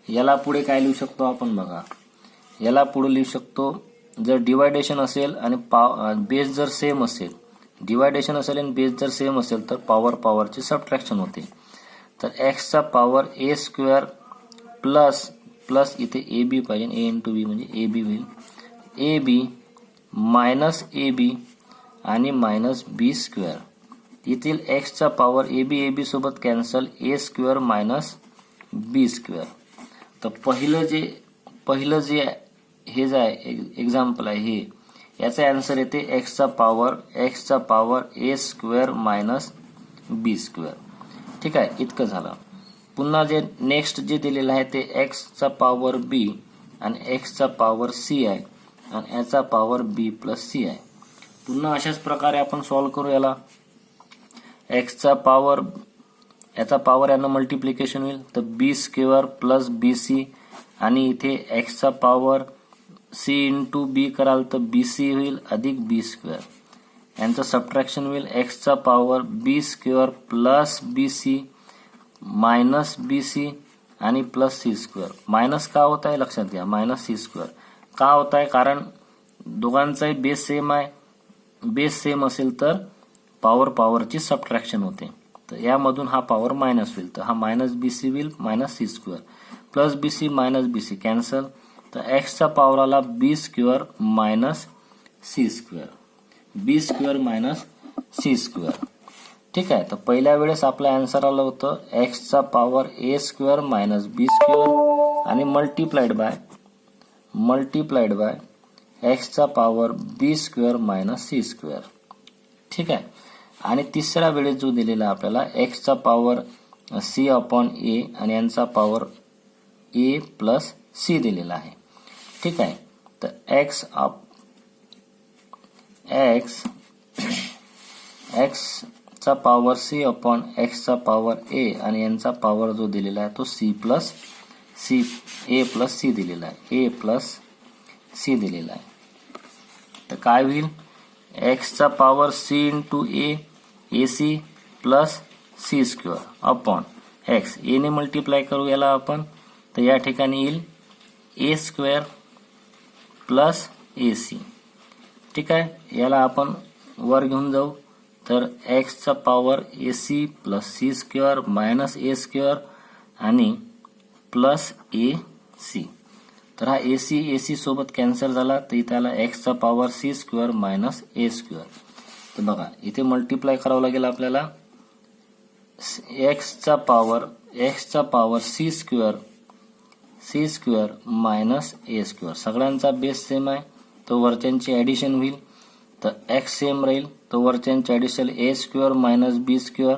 याला पुढे काय लिहू शकतो आपण बघा याला पुढे लिहू शकतो जर डिवायडेशन असेल आणि बेस जर सेम असेल, डिवायडेशन असेल आणि बेस जर सेम असेल तर पॉवरची सबट्रॅक्शन होते. तर x चा पॉवर a स्क्वेअर प्लस इथे ए बी पाहिजे, a इंटू बी म्हणजे ए बी होईल, A B minus A B आणि मायनस बी स्क्वेअर. येथील x चा पॉवर ए बी सोबत कॅन्सल, ए स्क्वेअर मायनस बी स्क्वेअर. तर पहिलं जे हे जे आहे एक्झाम्पल आहे हे, याचा आन्सर येते x चा पॉवर ए स्क्वेअर मायनस बी स्क्वेअर. ठीक आहे, इतकं झालं. पुन्हा जे नेक्स्ट जे दिलेलं आहे ते x चा पॉवर b आणि x चा पॉवर c आहे आणि याचा पॉवर b प्लस c आहे. पुन्हा अशाच प्रकारे आपण सॉल्व्ह करू याला. x चा पॉवर, याचा पॉवर यानं मल्टिप्लिकेशन होईल तर b स्क्वेअर प्लस bc आणि इथे x चा पॉवर c इंटू b कराल तर bc होईल अधिक b स्क्वेअर. यांचं सबट्रॅक्शन होईल, x चा power b square plus bc minus bc आणि प्लस c स्क्वेअर. मायनस का होत आहे लक्षात घ्या, मायनस c स्क्वेअर का होत आहे, कारण दोघांचाही बेस सेम आहे. बेस सेम असेल तर पॉवरची सबट्रॅक्शन होते. तर यामधून हा पॉवर मायनस होईल, तर हा मायनस bc होईल, minus c square plus bc minus bc cancel. तर x चा पॉवर आला b square minus c square, B square minus C square. ठीक आहे, तर पहिल्या वेळेस आपलं आन्सर आलं होतं x चा पॉवर ए स्क्वेअर मायनस बी स्क्वेअर आणि मल्टिप्लाइड बाय x चा पॉवर बी स्क्वेअर मायनस सी स्क्वेअर. ठीक आहे, आणि तिसऱ्या वेळेस जो दिलेला आपल्याला x चा पॉवर c अपॉन ए आणि यांचा पॉवर ए प्लस सी दिलेला आहे. ठीक आहे, तर x चा पॉवर c अपॉन x चा पॉवर a आणि यांचा पॉवर जो दिलेला आहे तो a प्लस c दिलेला आहे, a प्लस c दिलेला आहे. तर काय होईल, x चा power c into A C plus C square upon x, a ने मल्टिप्लाय करू याला आपण, तर या ठिकाणी येईल a square plus A C. ठीक आहे, याला आपण वर घेऊन जाऊ तर x चा power A C plus C square minus A square आणि प्लस ए सी. तर हा ए सी सोबत कॅन्सल झाला, तर इथे आला x चा power C square minus A square. तर बघा इथे मल्टिप्लाय करावं लागेल आपल्याला. x चा power C square minus A square, सगळ्यांचा बेस सेम आहे तो वरच्यांची ऍडिशन होईल. तर x सेम राहील तो वरच्यांची addition A square minus B square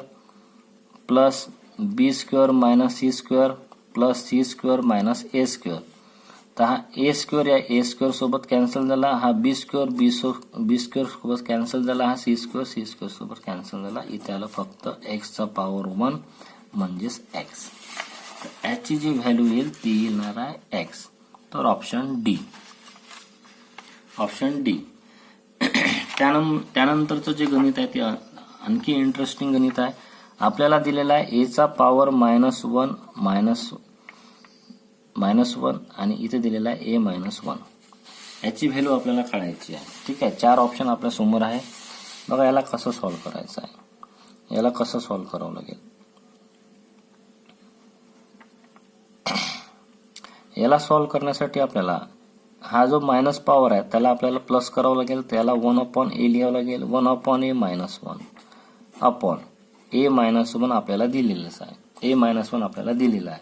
plus B square minus C square plus C square minus A square. तर हा ए स्क्वेअर या ए स्क्वेअर सोबत कॅन्सल झाला, हा बी स्क्वेअर बी स्क्वेअर सोबत कॅन्सल झाला, हा सी स्क्वेअर सोबत कॅन्सल झाला. इथे आलं फक्त x चा पॉवर 1 म्हणजेच x. तर याची जी व्हॅल्यू येईल ती येणार आहे x. तर ऑप्शन डी. त्यानंतरचं जे गणित आहे ते आणखी इंटरेस्टिंग गणित आहे. आपल्याला दिलेला आहे a चा पॉवर मायनस वन आणि इथे दिलेला आहे a मायनस 1. याची व्हॅल्यू आपल्याला काढायची आहे. ठीक आहे, 4 ऑप्शन आपल्या समोर आहे. बघा याला कसं सॉल्व्ह करायचं आहे, याला कसं सॉल्व्ह करावं लागेल. याला सॉल्व्ह करण्यासाठी आपल्याला हा जो मायनस पॉवर आहे त्याला आपल्याला प्लस करावं लागेल. त्याला 1 अपॉन ए लिहावं लागेल. 1 अपॉन ए मायनस 1 अपॉन ए मायनस 1 आपल्याला दिलेलंच आहे. ए मायनस 1 आपल्याला दिलेला आहे.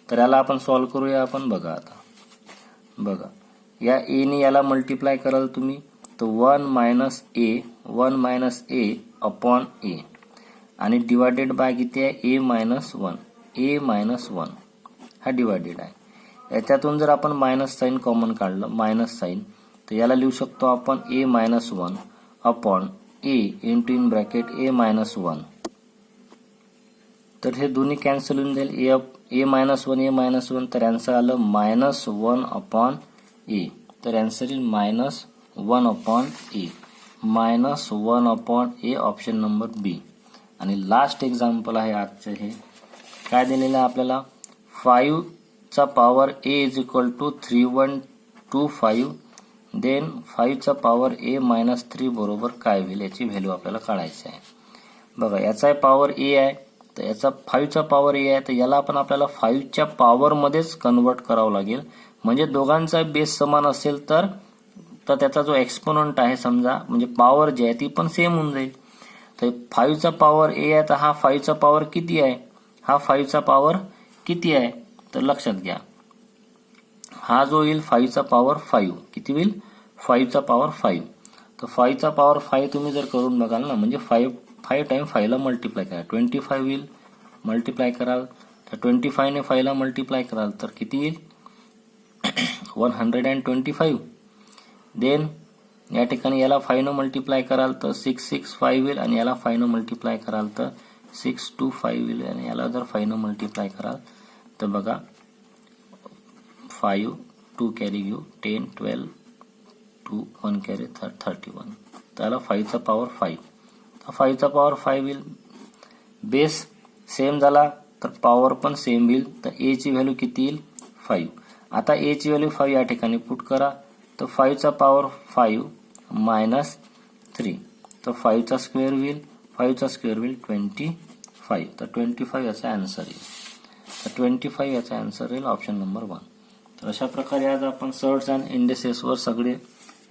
तर याला आपण सॉल्व्ह करूया. आपण बघा आता, बघा या ए ने याला मल्टिप्लाय कराल तुम्ही तर 1 मायनस ए अपॉन ए आणि डिवायडेड बाय किती आहे ए मायनस 1 हा डिवायडेड आहे. याच्यातून जर आपण मायनस साइन कॉमन काढलं, मायनस साइन, तर याला लिहू शकतो आपण A minus 1 upon A into in bracket A minus 1. तर हे दोन्ही कॅन्सल होऊन जाईल. ए मायनस 1 तर आन्सर आलं मायनस 1 अपॉन ए. तर आन्सर येईल minus 1 upon A option number B. आणि लास्ट एक्झाम्पल आहे आजचं. हे काय दिलेलं आहे आपल्याला, 5 चा power a is equal to 3125 then 5चा पॉवर ए मायनस 3 बरोबर काय होईल याची व्हॅल्यू आपल्याला काढायची आहे. बघा याचा पॉवर ए आहे तर याचा 5चा पॉवर ए आहे तर याला आपण आपल्याला 5च्या पॉवर मध्येच कन्वर्ट करावं लागेल. म्हणजे दोघांचा बेस समान असेल तर त्याचा जो एक्सपोनंट आहे समजा म्हणजे पॉवर जी आहे ती पण सेम होऊन जाईल. तर 5चा पॉवर ए आहे तर हा 5चा पॉवर किती आहे, हा 5चा पॉवर किती आहे तर लक्षात घ्या हा जो येईल 5चा पॉवर 5 किती होईल 5चा पॉवर 5. तर 5चा पॉवर 5 तुम्ही जर करून बघाल ना म्हणजे 5 टाइम 5 ला मल्टिप्लाय करा 25 होईल. मल्टिप्लाय कराल तर 25 ने 5 ला मल्टिप्लाय कराल तर किती येईल 125. देन या ठिकाणी याला 5 ने मल्टिप्लाय कराल तर 665 येईल आणि याला 5 ने मल्टिप्लाय कराल तर 625 येईल आणि याला जर 5 ने मल्टिप्लाय कराल तर बघा 5 2 कॅरी घेऊ 10 12 2 1 कॅरी 31. त्याला 5चा पॉवर 5 तर 5चा पॉवर 5 येईल. बेस सेम झाला तर पॉवर पण सेम येईल. तर ए ची व्हॅल्यू किती येईल 5. आता ए ची व्हॅल्यू 5 या ठिकाणी पुट करा तर 5चा पॉवर 5 मायनस 3 तर 5चा स्क्वेअर होईल 5चा स्क्वेअर होईल 25. तर 25 याचा आन्सर येईल. तर 25 याचा आन्सर येईल ऑप्शन नंबर 1. तर अशा प्रकारे आज आपण सर्ट्स अँड इंडिसेसवर सगळे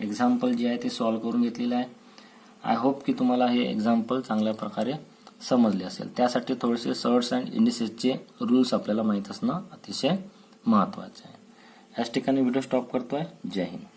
एक्झाम्पल जे आहे ते सॉल्व्ह करून घेतलेले आहे. आय होप की तुम्हाला हे एक्झाम्पल चांगल्या प्रकारे समजले असेल. त्यासाठी थोडेसे सर्ट्स अँड इंडिसेसचे रूल्स आपल्याला माहीत असणं अतिशय महत्त्वाचे आहे. याच ठिकाणी व्हिडिओ स्टॉप करतोय. जय हिंद.